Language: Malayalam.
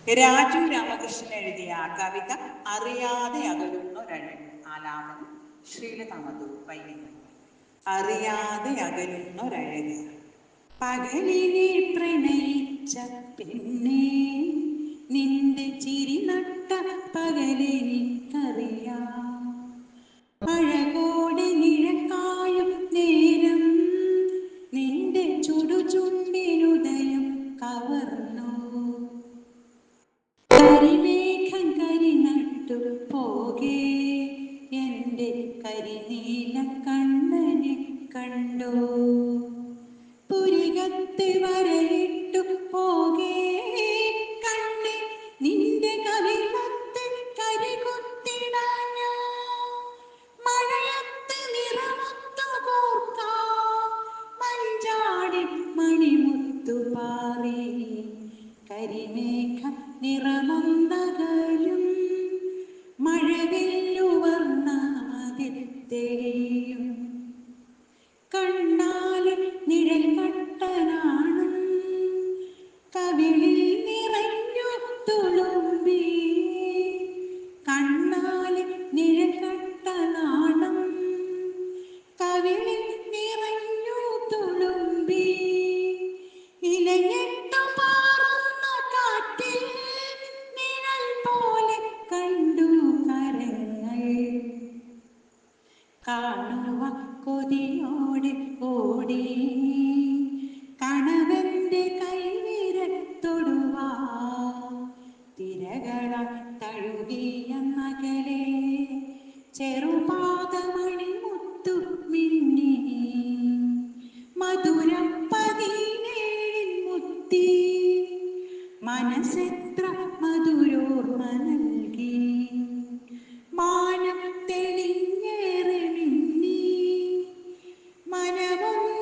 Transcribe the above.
രാജു രാമകൃഷ്ണൻ എഴുതിയ കവിത അറിയാതെ അകലുന്നൊരഴക്. ആലാപനം ശ്രീലതമധു വൈകുന്നു. അറിയാതെ അകലുന്നൊരഴക്. പകലിനെ പ്രണയിച്ച പെണ്ണേ, നിന്റെ ചിരി നട്ട പകലെനിക്കറിയാം. അഴകോടെ നിഴക്കായും നേരം നിന്റെ ചുടുചുണ്ടിനുദയം കവർന്നു. കരിമേഘം കരിനട്ടു പോകെ എൻ്റെ കരിനീല കണ്ണനെ കണ്ടോ. പുരികത്ത് വരയിട്ടു പോകെ കണ്ണെ നിന്റെ കവിളത്ത് കരികുത്തിടാഞ്ഞ. മഴയത്ത് നിറമൊത്തു കോർക്കാം മഞ്ചാടി മണിമുത്തു പാറി. കരിമേഘ നിറമൊന്നകലും മഴവില്ലുവർണ്ണാതിത്തെയും. കണ്ണാലെ നിഴൽ കട്ടനാണം കവിളിൽ നിറഞ്ഞു തുളുമ്പി. കണ്ണാലെ നിഴൽ കട്ടനാണം കവിളിൽ നിറഞ്ഞു തുളുമ്പി. ഇലഞ്ഞിട്ടു പാറുന്ന കാറ്റിൽ നിഴൽ പോലെ കണ്ടു കരങ്ങൾ. കാണുവ കൊതിയോടെ ഓടി കണവന്റെ കൈവിരൽ തൊടുവാ. തിരകളാൽ തഴുകിയ നഗലെ ചെറുപാദമണിമുത്തു മിന്നി. മധുരം 17 മുത്തി മനസ്സെത്ര മധുരോർമ നൽകി. മാനം തെളിഞ്ഞേറെ മിന്നി മനമൊന്നു